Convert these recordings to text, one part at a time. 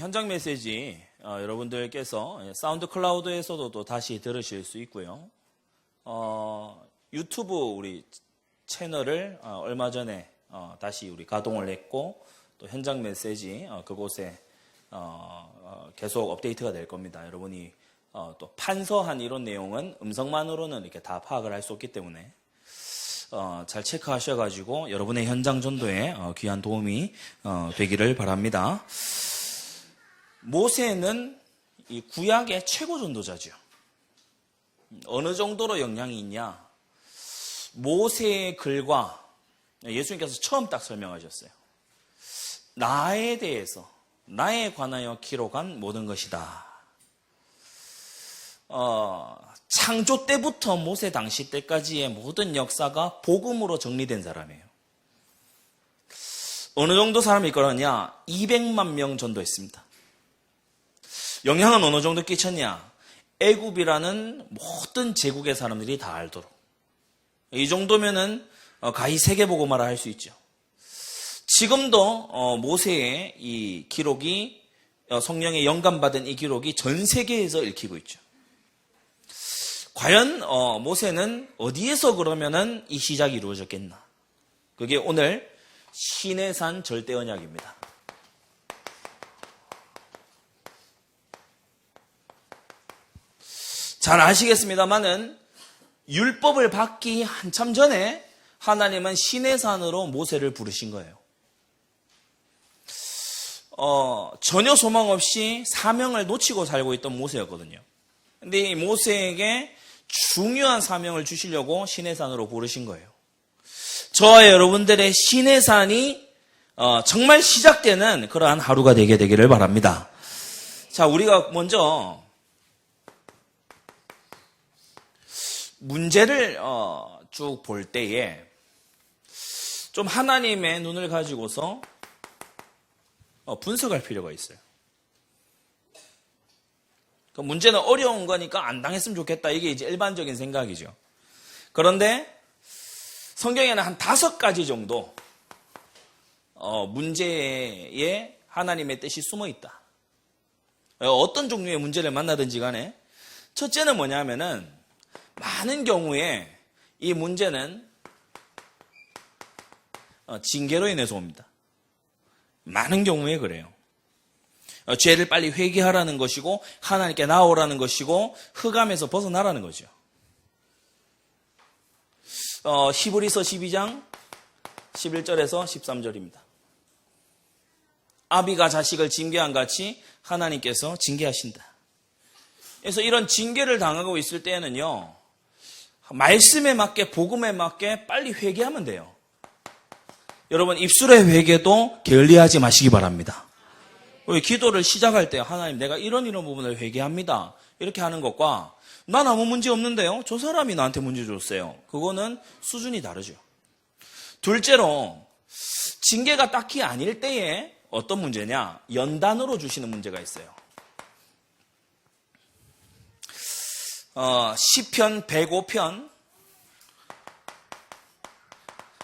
현장 메시지 여러분들께서 사운드 클라우드에서도 또 다시 들으실 수 있고요. 유튜브 우리 채널을 얼마 전에 다시 우리 가동을 했고 또 현장 메시지 그곳에 계속 업데이트가 될 겁니다. 여러분이 또 판서한 이런 내용은 음성만으로는 이렇게 다 파악을 할 수 없기 때문에 잘 체크하셔가지고 여러분의 현장 전도에 귀한 도움이 되기를 바랍니다. 모세는 이 구약의 최고 전도자죠. 어느 정도로 영향이 있냐? 모세의 글과 예수님께서 처음 딱 설명하셨어요. 나에 대해서, 나에 관하여 기록한 모든 것이다. 창조 때부터 모세 당시 때까지의 모든 역사가 복음으로 정리된 사람이에요. 어느 정도 사람이 있거든요. 200만 명 전도했습니다. 영향은 어느 정도 끼쳤냐? 애굽이라는 모든 제국의 사람들이 다 알도록. 이 정도면은 가히 세계복음화를 할 수 있죠. 지금도 모세의 이 기록이 성령의 영감받은 이 기록이 전 세계에서 읽히고 있죠. 과연 모세는 어디에서 그러면은 이 시작이 이루어졌겠나? 그게 오늘 시내산 절대 언약입니다. 잘 아시겠습니다만은 율법을 받기 한참 전에 하나님은 시내산으로 모세를 부르신 거예요. 전혀 소망 없이 사명을 놓치고 살고 있던 모세였거든요. 근데 이 모세에게 중요한 사명을 주시려고 시내산으로 부르신 거예요. 저와 여러분들의 시내산이 정말 시작되는 그러한 하루가 되기를 바랍니다. 자, 우리가 먼저 문제를 쭉 볼 때에 좀 하나님의 눈을 가지고서 분석할 필요가 있어요. 그 문제는 어려운 거니까 안 당했으면 좋겠다. 이게 이제 일반적인 생각이죠. 그런데 성경에는 한 5가지 정도 문제에 하나님의 뜻이 숨어 있다. 어떤 종류의 문제를 만나든지 간에 첫째는 뭐냐면은 많은 경우에 이 문제는 징계로 인해서 옵니다. 많은 경우에 그래요. 죄를 빨리 회개하라는 것이고 하나님께 나오라는 것이고 흑암에서 벗어나라는 거죠. 히브리서 12장 11절에서 13절입니다. 아비가 자식을 징계한 같이 하나님께서 징계하신다. 그래서 이런 징계를 당하고 있을 때에는요. 말씀에 맞게 복음에 맞게 빨리 회개하면 돼요. 여러분 입술의 회개도 게을리하지 마시기 바랍니다. 우리 기도를 시작할 때 하나님 내가 이런 부분을 회개합니다. 이렇게 하는 것과 난 아무 문제 없는데요. 저 사람이 나한테 문제 줬어요. 그거는 수준이 다르죠. 둘째로 징계가 딱히 아닐 때에 어떤 문제냐? 연단으로 주시는 문제가 있어요. 시편 105편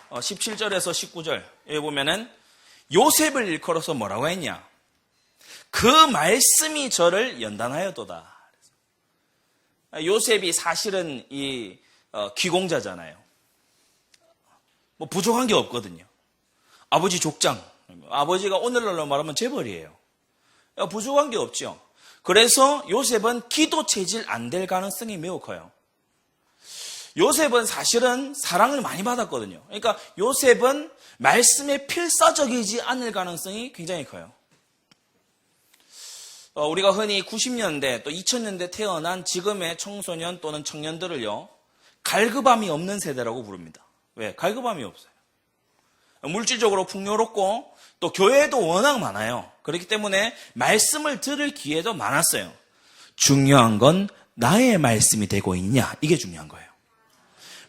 17절에서 19절 여기 보면은 요셉을 일컬어서 뭐라고 했냐? 그 말씀이 저를 연단하였도다. 요셉이 사실은 이 귀공자잖아요. 뭐 부족한 게 없거든요. 아버지 족장, 아버지가 오늘날로 말하면 재벌이에요. 부족한 게 없죠. 그래서 요셉은 기도 체질 안 될 가능성이 매우 커요. 요셉은 사실은 사랑을 많이 받았거든요. 그러니까 요셉은 말씀에 필사적이지 않을 가능성이 굉장히 커요. 우리가 흔히 90년대 또 2000년대 태어난 지금의 청소년 또는 청년들을요. 갈급함이 없는 세대라고 부릅니다. 왜? 갈급함이 없어요. 물질적으로 풍요롭고 또 교회도 워낙 많아요. 그렇기 때문에 말씀을 들을 기회도 많았어요. 중요한 건 나의 말씀이 되고 있냐? 이게 중요한 거예요.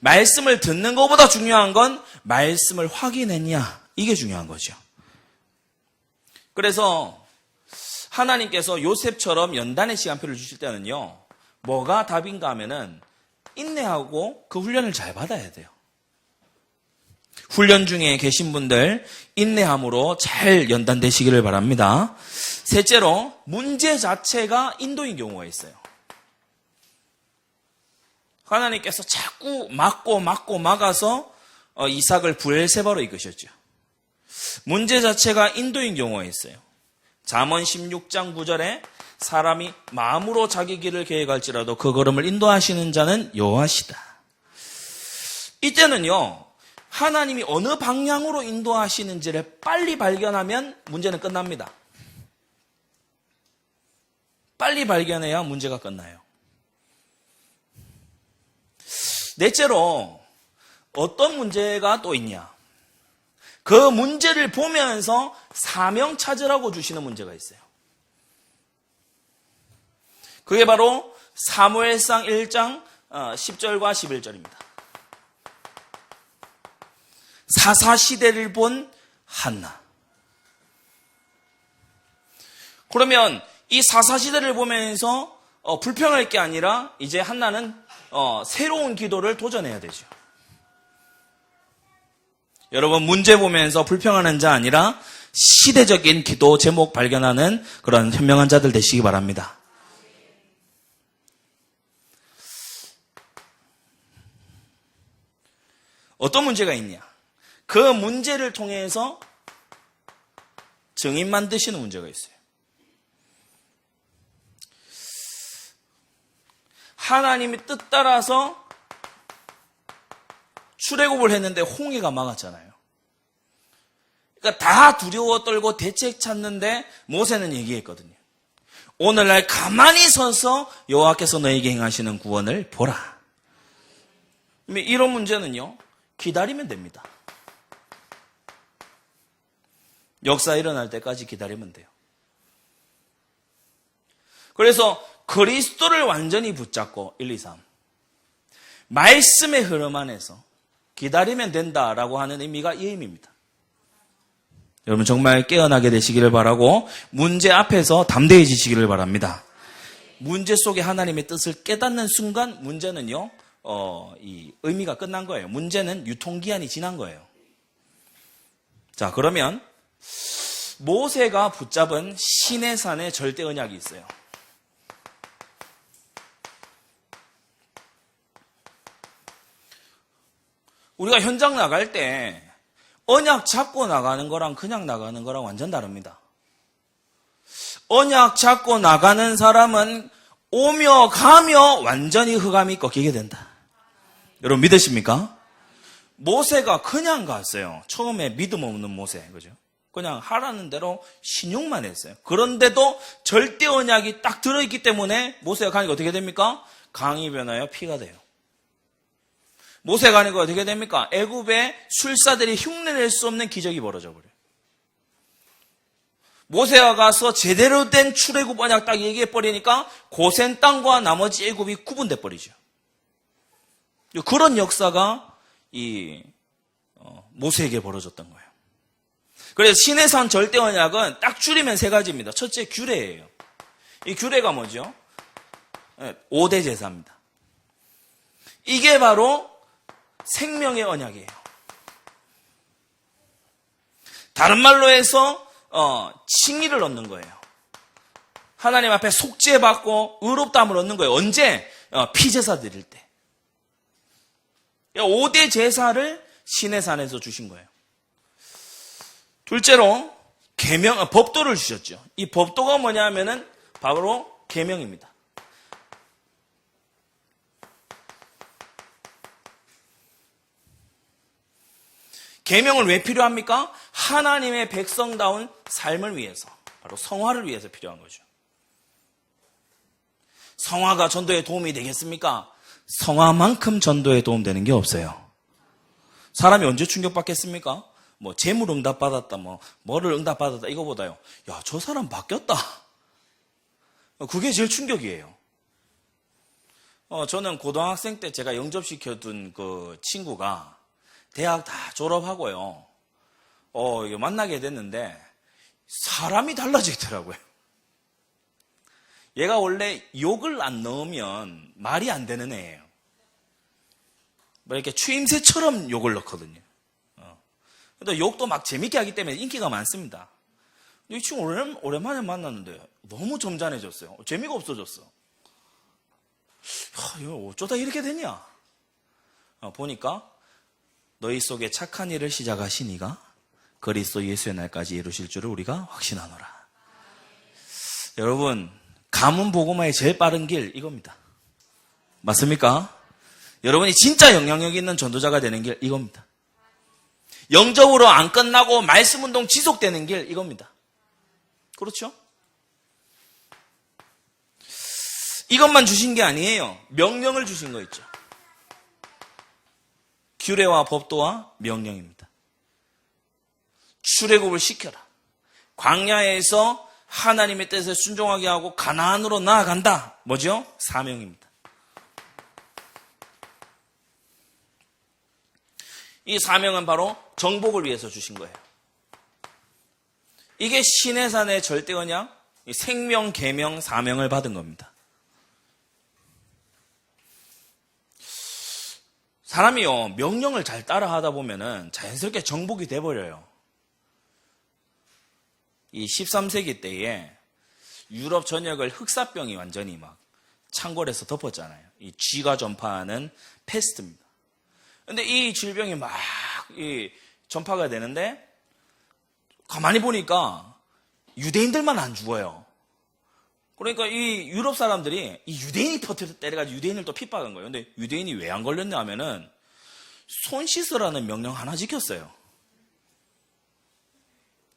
말씀을 듣는 것보다 중요한 건 말씀을 확인했냐? 이게 중요한 거죠. 그래서 하나님께서 요셉처럼 연단의 시간표를 주실 때는요. 뭐가 답인가 하면은 인내하고 그 훈련을 잘 받아야 돼요. 훈련 중에 계신 분들 인내함으로 잘 연단되시기를 바랍니다. 셋째로 문제 자체가 인도인 경우가 있어요. 하나님께서 자꾸 막아서 이삭을 브엘세바로 이끄셨죠. 문제 자체가 인도인 경우가 있어요. 잠언 16장 9절에 사람이 마음으로 자기 길을 계획할지라도 그 걸음을 인도하시는 자는 여호와시다. 이때는요, 하나님이 어느 방향으로 인도하시는지를 빨리 발견하면 문제는 끝납니다. 빨리 발견해야 문제가 끝나요. 넷째로 어떤 문제가 또 있냐? 그 문제를 보면서 사명 찾으라고 주시는 문제가 있어요. 그게 바로 사무엘상 1장 10절과 11절입니다. 사사시대를 본 한나. 그러면 이 사사시대를 보면서 불평할 게 아니라 이제 한나는 새로운 기도를 도전해야 되죠. 여러분, 문제 보면서 불평하는 자 아니라 시대적인 기도 제목 발견하는 그런 현명한 자들 되시기 바랍니다. 어떤 문제가 있냐? 그 문제를 통해서 증인 만드시는 문제가 있어요. 하나님의 뜻 따라서 출애굽을 했는데 홍해가 막았잖아요. 그러니까 다 두려워 떨고 대책 찾는데 모세는 얘기했거든요. 오늘날 가만히 서서 여호와께서 너에게 행하시는 구원을 보라. 이런 문제는요, 기다리면 됩니다. 역사 일어날 때까지 기다리면 돼요. 그래서 그리스도를 완전히 붙잡고 1, 2, 3 말씀의 흐름 안에서 기다리면 된다라고 하는 의미가 이 의미입니다. 여러분 정말 깨어나게 되시기를 바라고 문제 앞에서 담대해지시기를 바랍니다. 문제 속에 하나님의 뜻을 깨닫는 순간 문제는요, 이 의미가 끝난 거예요. 문제는 유통기한이 지난 거예요. 자, 그러면 모세가 붙잡은 시내산의 절대 언약이 있어요. 우리가 현장 나갈 때 언약 잡고 나가는 거랑 그냥 나가는 거랑 완전 다릅니다. 언약 잡고 나가는 사람은 오며 가며 완전히 흑암이 꺾이게 된다. 여러분 믿으십니까? 모세가 그냥 갔어요. 처음에 믿음 없는 모세, 그죠? 그냥 하라는 대로 신용만 했어요. 그런데도 절대 언약이 딱 들어있기 때문에 모세가 가니까 어떻게 됩니까? 강이 변하여 피가 돼요. 모세가 가니까 어떻게 됩니까? 애굽의 술사들이 흉내낼 수 없는 기적이 벌어져 버려요. 모세가 가서 제대로 된 출애굽 언약 딱 얘기해 버리니까 고센 땅과 나머지 애굽이 구분돼 버리죠. 그런 역사가 이 모세에게 벌어졌던 거예요. 그래서 시내산 절대 언약은 딱 줄이면 세 가지입니다. 첫째, 규례예요. 이 규례가 뭐죠? 5대 제사입니다. 이게 바로 생명의 언약이에요. 다른 말로 해서 칭의를 얻는 거예요. 하나님 앞에 속죄받고 의롭다함을 얻는 거예요. 언제? 피제사 드릴 때. 5대 제사를 시내산에서 주신 거예요. 둘째로 법도를 주셨죠. 이 법도가 뭐냐면은 바로 계명입니다. 계명은 왜 필요합니까? 하나님의 백성다운 삶을 위해서, 바로 성화를 위해서 필요한 거죠. 성화가 전도에 도움이 되겠습니까? 성화만큼 전도에 도움되는 게 없어요. 사람이 언제 충격받겠습니까? 뭐 재물 응답받았다, 뭐를 응답받았다 이거보다요. 야, 저 사람 바뀌었다. 그게 제일 충격이에요. 저는 고등학생 때 제가 영접시켜둔 그 친구가 대학 다 졸업하고요. 이거 만나게 됐는데 사람이 달라지더라고요. 얘가 원래 욕을 안 넣으면 말이 안 되는 애예요. 뭐 이렇게 추임새처럼 욕을 넣거든요. 근데 욕도 막 재밌게 하기 때문에 인기가 많습니다. 근데 이 친구 오랜만에 만났는데 너무 점잖해졌어요. 재미가 없어졌어. 이거 어쩌다 이렇게 되냐? 보니까 너희 속에 착한 일을 시작하신 이가 그리스도 예수의 날까지 이루실 줄을 우리가 확신하노라. 여러분, 가문 복음화의 제일 빠른 길 이겁니다. 맞습니까? 여러분이 진짜 영향력 있는 전도자가 되는 길 이겁니다. 영적으로 안 끝나고 말씀 운동 지속되는 길 이겁니다. 그렇죠? 이것만 주신 게 아니에요. 명령을 주신 거 있죠. 규례와 법도와 명령입니다. 출애굽을 시켜라. 광야에서 하나님의 뜻에 순종하게 하고 가나안으로 나아간다. 뭐죠? 사명입니다. 이 사명은 바로 정복을 위해서 주신 거예요. 이게 시내산의 절대 언약, 생명, 계명, 사명을 받은 겁니다. 사람이요, 명령을 잘 따라 하다 보면은 자연스럽게 정복이 돼버려요. 이 13세기 때에 유럽 전역을 흑사병이 완전히 막 창궐해서 덮었잖아요. 이 쥐가 전파하는 패스트입니다. 근데 이 질병이 막 전파가 되는데 가만히 보니까 유대인들만 안 죽어요. 그러니까 이 유럽 사람들이 이 유대인이 퍼뜨려 때려가지고 유대인을 또 핍박한 거예요. 근데 유대인이 왜 안 걸렸냐 하면은 손 씻으라는 명령 하나 지켰어요.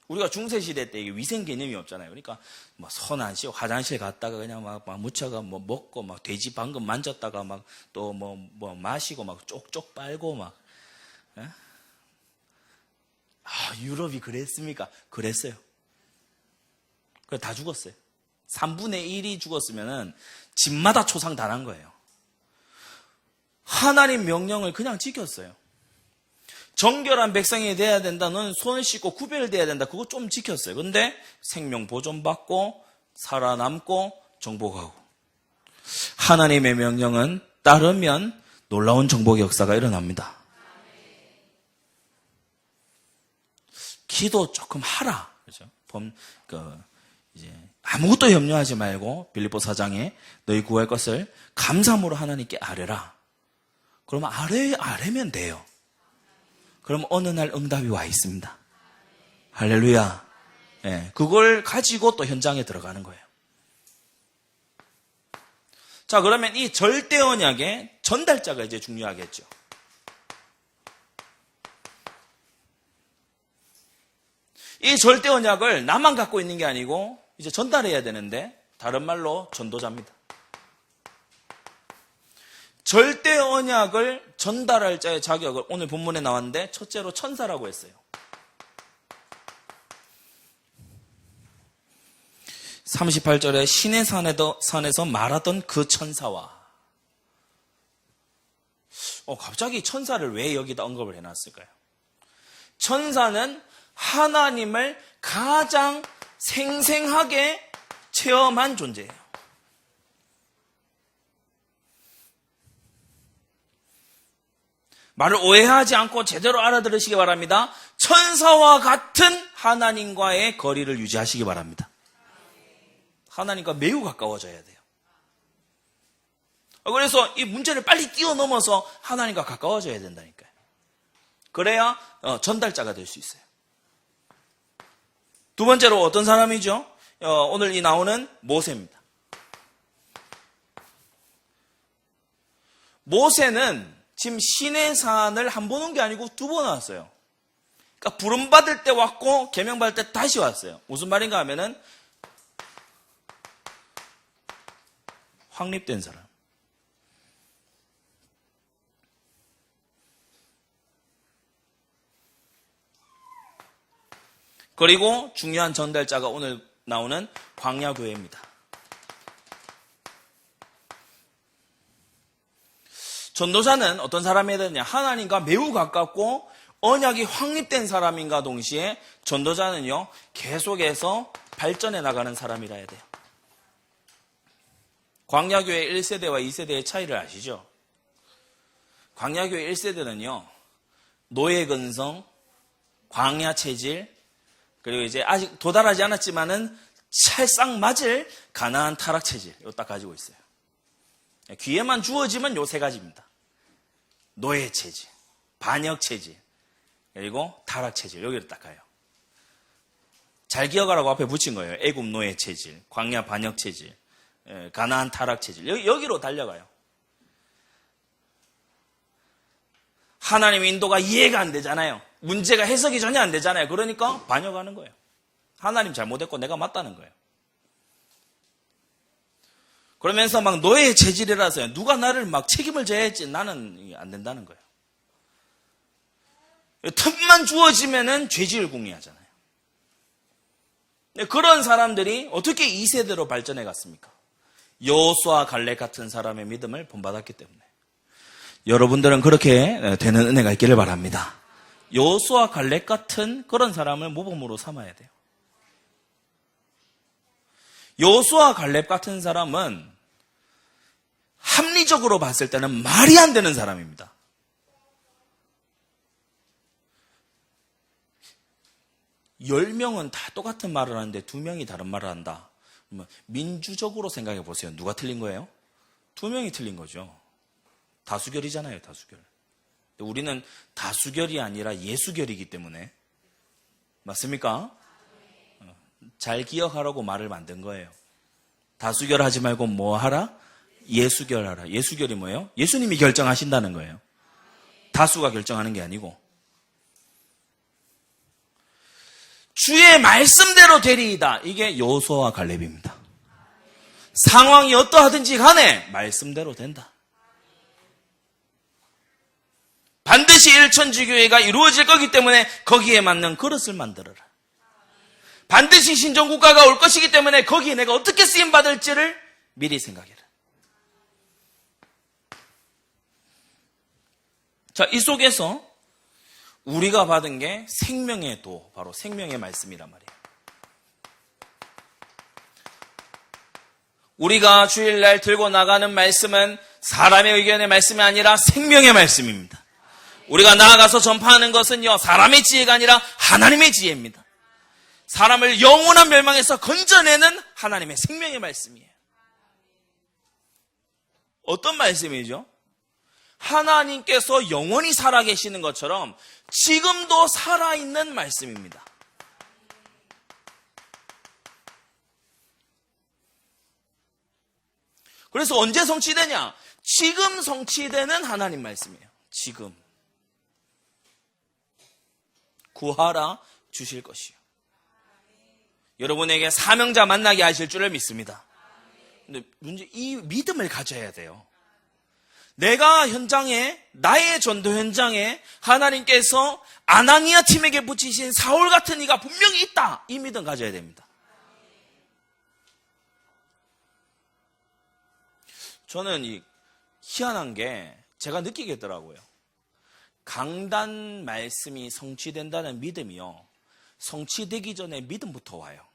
우리가 중세시대 때 이게 위생 개념이 없잖아요. 그러니까 뭐 손 안 씻고 화장실 갔다가 그냥 막 묻혀가 뭐 먹고 막 돼지 방금 만졌다가 막 또 뭐 마시고 막 쪽쪽 빨고 막. 예? 유럽이 그랬습니까? 그랬어요. 그래 다 죽었어요. 3분의 1이 죽었으면은 집마다 초상 당한 거예요. 하나님 명령을 그냥 지켰어요. 정결한 백성이 돼야 된다. 너는 손을 씻고 구별돼야 된다. 그거 좀 지켰어요. 근데 생명 보존받고 살아남고 정복하고. 하나님의 명령은 따르면 놀라운 정복의 역사가 일어납니다. 기도 조금 하라. 그죠? 이제 아무것도 염려하지 말고 빌립보 4장에 너희 구할 것을 감사함으로 하나님께 아뢰라. 그러면 아뢰면 돼요. 그럼 어느 날 응답이 와 있습니다. 할렐루야. 네, 그걸 가지고 또 현장에 들어가는 거예요. 자, 그러면 이 절대 언약의 전달자가 이제 중요하겠죠. 이 절대 언약을 나만 갖고 있는 게 아니고 이제 전달해야 되는데 다른 말로 전도자입니다. 절대 언약을 전달할 자의 자격을 오늘 본문에 나왔는데 첫째로 천사라고 했어요. 38절에 신의 산에서 말하던 그 천사와 갑자기 천사를 왜 여기다 언급을 해놨을까요? 천사는 하나님을 가장 생생하게 체험한 존재예요. 말을 오해하지 않고 제대로 알아들으시기 바랍니다. 천사와 같은 하나님과의 거리를 유지하시기 바랍니다. 하나님과 매우 가까워져야 돼요. 그래서 이 문제를 빨리 뛰어넘어서 하나님과 가까워져야 된다니까요. 그래야 전달자가 될 수 있어요. 두 번째로 어떤 사람이죠? 오늘 이 나오는 모세입니다. 모세는 지금 신의 산을 한 번 온 게 아니고 두 번 왔어요. 그러니까 부름받을 때 왔고 계명받을 때 다시 왔어요. 무슨 말인가 하면은 확립된 사람. 그리고 중요한 전달자가 오늘 나오는 광야교회입니다. 전도자는 어떤 사람이어야 되느냐? 하나님과 매우 가깝고 언약이 확립된 사람인가 동시에 전도자는요, 계속해서 발전해 나가는 사람이라 해야 돼요. 광야교회 1세대와 2세대의 차이를 아시죠? 광야교회 1세대는요, 노예 근성, 광야 체질, 그리고 이제 아직 도달하지 않았지만은 찰싹 맞을 가나안 타락 체질, 이거 딱 가지고 있어요. 귀에만 주어지면 요 세 가지입니다. 노예 체질, 반역 체질, 그리고 타락 체질, 여기를 딱 가요. 잘 기억하라고 앞에 붙인 거예요. 애굽 노예 체질, 광야 반역 체질, 가나안 타락 체질, 여기로 달려가요. 하나님 인도가 이해가 안 되잖아요. 문제가 해석이 전혀 안 되잖아요. 그러니까 반역하는 거예요. 하나님 잘못했고 내가 맞다는 거예요. 그러면서 막 노예의 체질이라서요. 누가 나를 막 책임을 져야 했지. 나는 안 된다는 거예요. 틈만 주어지면은 죄지을 궁리하잖아요. 그런 사람들이 어떻게 2세대로 발전해 갔습니까? 여호수아 갈렙 같은 사람의 믿음을 본받았기 때문에. 여러분들은 그렇게 되는 은혜가 있기를 바랍니다. 여호수아 갈렙 같은 그런 사람을 모범으로 삼아야 돼요. 여호수아 갈렙 같은 사람은 합리적으로 봤을 때는 말이 안 되는 사람입니다. 열 명은 다 똑같은 말을 하는데 2명이 다른 말을 한다. 민주적으로 생각해 보세요. 누가 틀린 거예요? 2명이 틀린 거죠. 다수결이잖아요, 다수결. 우리는 다수결이 아니라 예수결이기 때문에. 맞습니까? 잘 기억하라고 말을 만든 거예요. 다수결 하지 말고 뭐 하라? 예수결 하라. 예수결이 뭐예요? 예수님이 결정하신다는 거예요. 다수가 결정하는 게 아니고. 주의 말씀대로 되리이다. 이게 여호수아와 갈렙입니다. 상황이 어떠하든지 간에 말씀대로 된다. 반드시 일천지교회가 이루어질 거기 때문에 거기에 맞는 그릇을 만들어라. 반드시 신정국가가 올 것이기 때문에 거기에 내가 어떻게 쓰임받을지를 미리 생각해라. 자, 이 속에서 우리가 받은 게 생명의 도, 바로 생명의 말씀이란 말이에요. 우리가 주일날 들고 나가는 말씀은 사람의 의견의 말씀이 아니라 생명의 말씀입니다. 우리가 나아가서 전파하는 것은요, 사람의 지혜가 아니라 하나님의 지혜입니다. 사람을 영원한 멸망에서 건져내는 하나님의 생명의 말씀이에요. 어떤 말씀이죠? 하나님께서 영원히 살아계시는 것처럼 지금도 살아있는 말씀입니다. 그래서 언제 성취되냐? 지금 성취되는 하나님 말씀이에요. 지금. 구하라 주실 것이요. 여러분에게 사명자 만나게 하실 줄을 믿습니다. 근데 문제, 이 믿음을 가져야 돼요. 내가 현장에, 나의 전도 현장에 하나님께서 아나니아 팀에게 붙이신 사울 같은 이가 분명히 있다. 이 믿음 가져야 됩니다. 저는 희한한 게 제가 느끼겠더라고요. 강단 말씀이 성취된다는 믿음이요, 성취되기 전에 믿음부터 와요.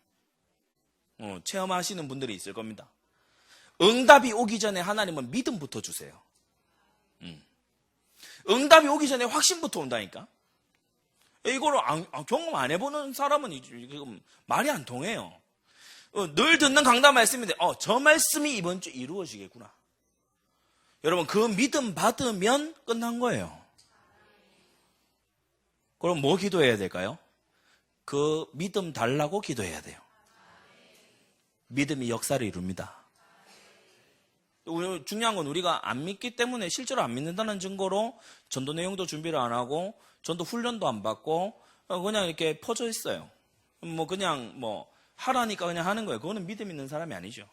체험하시는 분들이 있을 겁니다. 응답이 오기 전에 하나님은 믿음부터 주세요. 응답이 오기 전에 확신부터 온다니까. 이거를 경험 안 해보는 사람은 지금 말이 안 통해요. 늘 듣는 강단 말씀인데 저 말씀이 이번 주 이루어지겠구나. 여러분, 그 믿음 받으면 끝난 거예요. 그럼 뭐 기도해야 될까요? 그 믿음 달라고 기도해야 돼요. 믿음이 역사를 이룹니다. 중요한 건 우리가 안 믿기 때문에, 실제로 안 믿는다는 증거로 전도 내용도 준비를 안 하고 전도 훈련도 안 받고 그냥 이렇게 퍼져 있어요. 그냥 하라니까 그냥 하는 거예요. 그거는 믿음 있는 사람이 아니죠.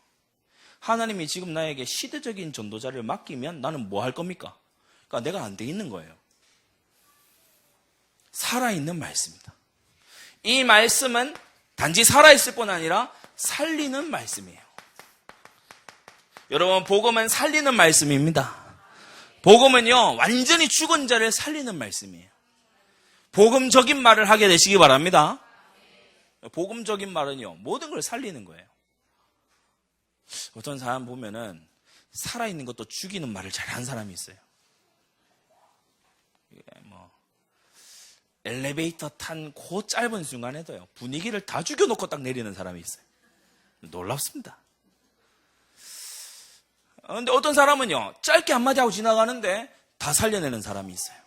하나님이 지금 나에게 시대적인 전도자를 맡기면 나는 뭐 할 겁니까? 그러니까 내가 안 돼 있는 거예요. 살아있는 말씀입니다. 이 말씀은 단지 살아있을 뿐 아니라 살리는 말씀이에요. 여러분, 복음은 살리는 말씀입니다. 복음은요, 완전히 죽은 자를 살리는 말씀이에요. 복음적인 말을 하게 되시기 바랍니다. 복음적인 말은요, 모든 걸 살리는 거예요. 어떤 사람 보면은 살아있는 것도 죽이는 말을 잘하는 사람이 있어요. 엘리베이터 탄 그 짧은 순간에도요, 분위기를 다 죽여놓고 딱 내리는 사람이 있어요. 놀랍습니다. 근데 어떤 사람은요, 짧게 한마디 하고 지나가는데 다 살려내는 사람이 있어요.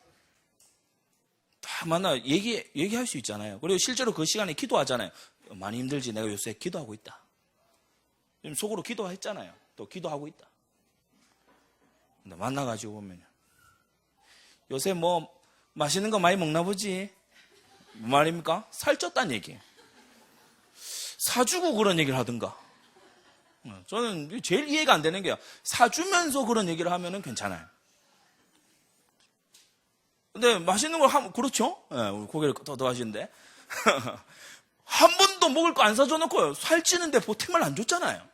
다 만나 얘기할 수 있잖아요. 그리고 실제로 그 시간에 기도하잖아요. 많이 힘들지, 내가 요새 기도하고 있다. 지금 속으로 기도했잖아요. 또 기도하고 있다. 근데 만나가지고 보면 요새 뭐 맛있는 거 많이 먹나 보지. 뭐 말입니까? 살쪘다는 얘기예요. 사주고 그런 얘기를 하든가. 저는 제일 이해가 안 되는 게요, 사주면서 그런 얘기를 하면은 괜찮아요. 근데 맛있는 걸 하면, 그렇죠? 네, 우리 고개를 더더하시는데. 한 번도 먹을 거 안 사줘 놓고요, 살찌는데 보탬을 안 줬잖아요.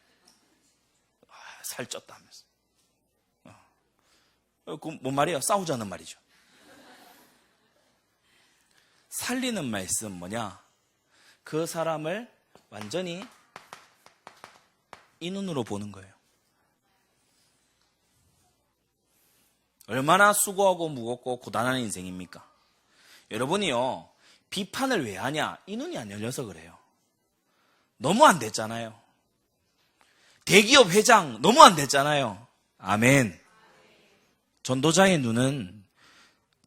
살쪘다 하면서. 뭔 말이에요? 싸우자는 말이죠. 살리는 말씀 뭐냐? 그 사람을 완전히 이 눈으로 보는 거예요. 얼마나 수고하고 무겁고 고단한 인생입니까? 여러분이요, 비판을 왜 하냐? 이 눈이 안 열려서 그래요. 너무 안 됐잖아요. 대기업 회장 너무 안 됐잖아요. 아멘. 전도자의 눈은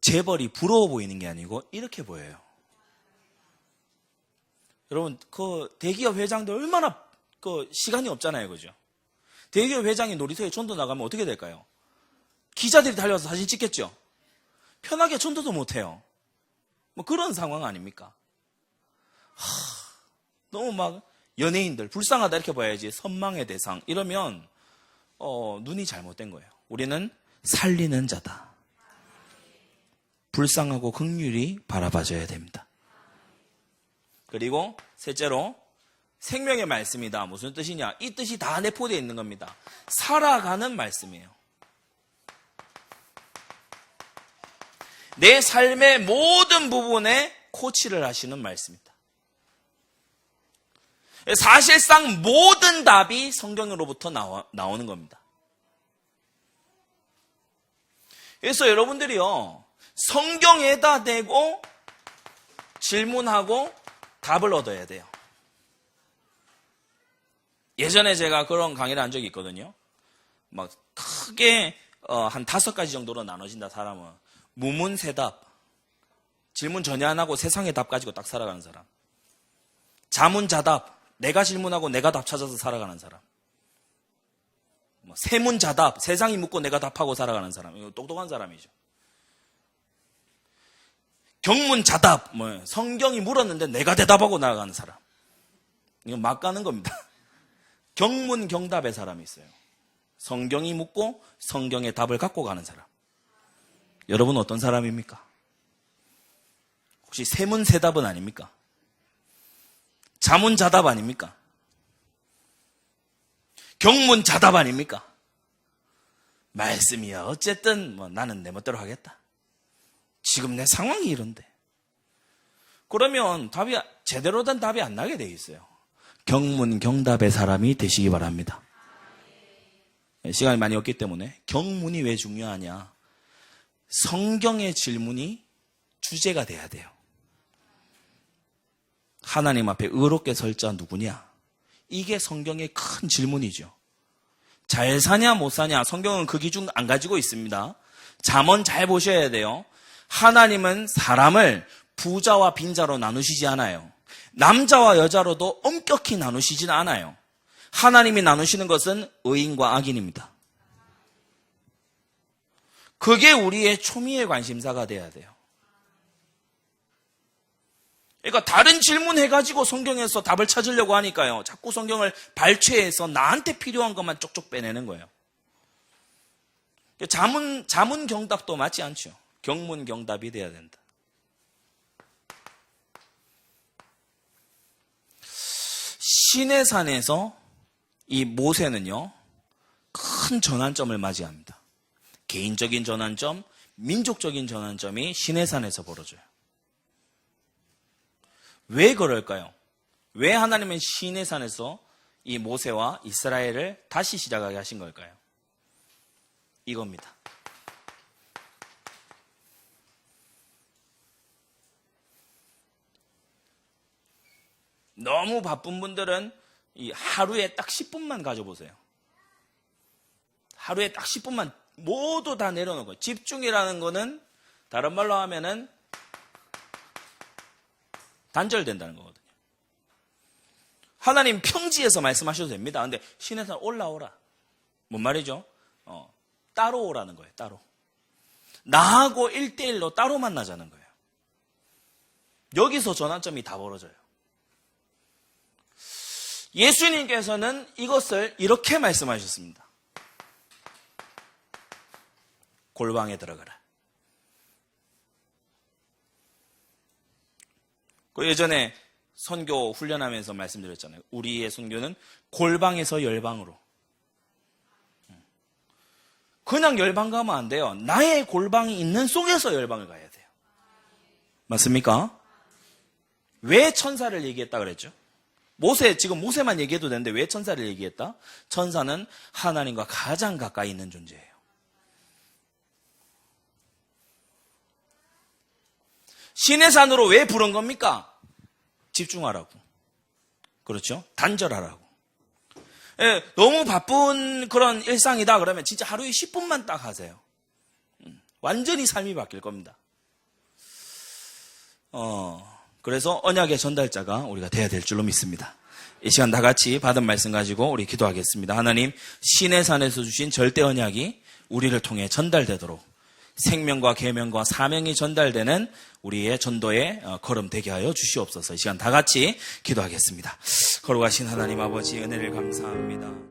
재벌이 부러워 보이는 게 아니고 이렇게 보여요. 여러분, 그 대기업 회장도 얼마나 시간이 없잖아요. 그죠? 대기업 회장이 놀이터에 전도 나가면 어떻게 될까요? 기자들이 달려와서 사진 찍겠죠? 편하게 전도도 못해요. 뭐 그런 상황 아닙니까? 너무 막 연예인들 불쌍하다 이렇게 봐야지. 선망의 대상 이러면 눈이 잘못된 거예요. 우리는 살리는 자다. 불쌍하고 긍휼히 바라봐줘야 됩니다. 그리고 셋째로 생명의 말씀이다. 무슨 뜻이냐? 이 뜻이 다 내포되어 있는 겁니다. 살아가는 말씀이에요. 내 삶의 모든 부분에 코치를 하시는 말씀입니다. 사실상 모든 답이 성경으로부터 나오는 겁니다. 그래서 여러분들이요, 성경에다 대고 질문하고 답을 얻어야 돼요. 예전에 제가 그런 강의를 한 적이 있거든요. 막 크게 한 5가지 정도로 나눠진다. 사람은 무문세답, 질문 전혀 안 하고 세상의 답 가지고 딱 살아가는 사람. 자문자답, 내가 질문하고 내가 답 찾아서 살아가는 사람. 세문자답, 세상이 묻고 내가 답하고 살아가는 사람. 이거 똑똑한 사람이죠. 경문자답, 성경이 물었는데 내가 대답하고 나아가는 사람. 이건 막 가는 겁니다. 경문경답의 사람이 있어요. 성경이 묻고 성경의 답을 갖고 가는 사람. 여러분 어떤 사람입니까? 혹시 세문세답은 아닙니까? 자문자답 아닙니까? 경문자답 아닙니까? 말씀이야. 어쨌든 나는 내 멋대로 하겠다. 지금 내 상황이 이런데. 그러면 답이 제대로 된 답이 안 나게 돼 있어요. 경문경답의 사람이 되시기 바랍니다. 시간이 많이 없기 때문에 경문이 왜 중요하냐? 성경의 질문이 주제가 돼야 돼요. 하나님 앞에 의롭게 설 자 누구냐? 이게 성경의 큰 질문이죠. 잘 사냐 못 사냐? 성경은 그 기준 안 가지고 있습니다. 잠언 잘 보셔야 돼요. 하나님은 사람을 부자와 빈자로 나누시지 않아요. 남자와 여자로도 엄격히 나누시진 않아요. 하나님이 나누시는 것은 의인과 악인입니다. 그게 우리의 초미의 관심사가 돼야 돼요. 그러니까 다른 질문해가지고 성경에서 답을 찾으려고 하니까요, 자꾸 성경을 발췌해서 나한테 필요한 것만 쪽쪽 빼내는 거예요. 자문경답도 맞지 않죠. 경문경답이 돼야 된다. 시내산에서 이 모세는요, 큰 전환점을 맞이합니다. 개인적인 전환점, 민족적인 전환점이 시내산에서 벌어져요. 왜 그럴까요? 왜 하나님은 시내산에서 이 모세와 이스라엘을 다시 시작하게 하신 걸까요? 이겁니다. 너무 바쁜 분들은 이 하루에 딱 10분만 가져보세요. 하루에 딱 10분만 모두 다 내려놓고, 집중이라는 거는 다른 말로 하면은 단절된다는 거거든요. 하나님 평지에서 말씀하셔도 됩니다. 근데 시내산 올라오라. 뭔 말이죠? 따로 오라는 거예요. 따로. 나하고 1대1로 따로 만나자는 거예요. 여기서 전환점이 다 벌어져요. 예수님께서는 이것을 이렇게 말씀하셨습니다. 골방에 들어가라. 예전에 선교 훈련하면서 말씀드렸잖아요. 우리의 선교는 골방에서 열방으로. 그냥 열방 가면 안 돼요. 나의 골방이 있는 속에서 열방을 가야 돼요. 맞습니까? 왜 천사를 얘기했다 그랬죠? 지금 모세만 얘기해도 되는데 왜 천사를 얘기했다? 천사는 하나님과 가장 가까이 있는 존재예요. 시내산으로 왜 부른 겁니까? 집중하라고. 그렇죠? 단절하라고. 예, 너무 바쁜 그런 일상이다 그러면 진짜 하루에 10분만 딱 하세요. 완전히 삶이 바뀔 겁니다. 그래서 언약의 전달자가 우리가 돼야 될 줄로 믿습니다. 이 시간 다 같이 받은 말씀 가지고 우리 기도하겠습니다. 하나님, 시내산에서 주신 절대 언약이 우리를 통해 전달되도록 생명과 계명과 사명이 전달되는 우리의 전도의 걸음 되게 하여 주시옵소서. 이 시간 다 같이 기도하겠습니다. 거룩하신 하나님 아버지, 은혜를 감사합니다.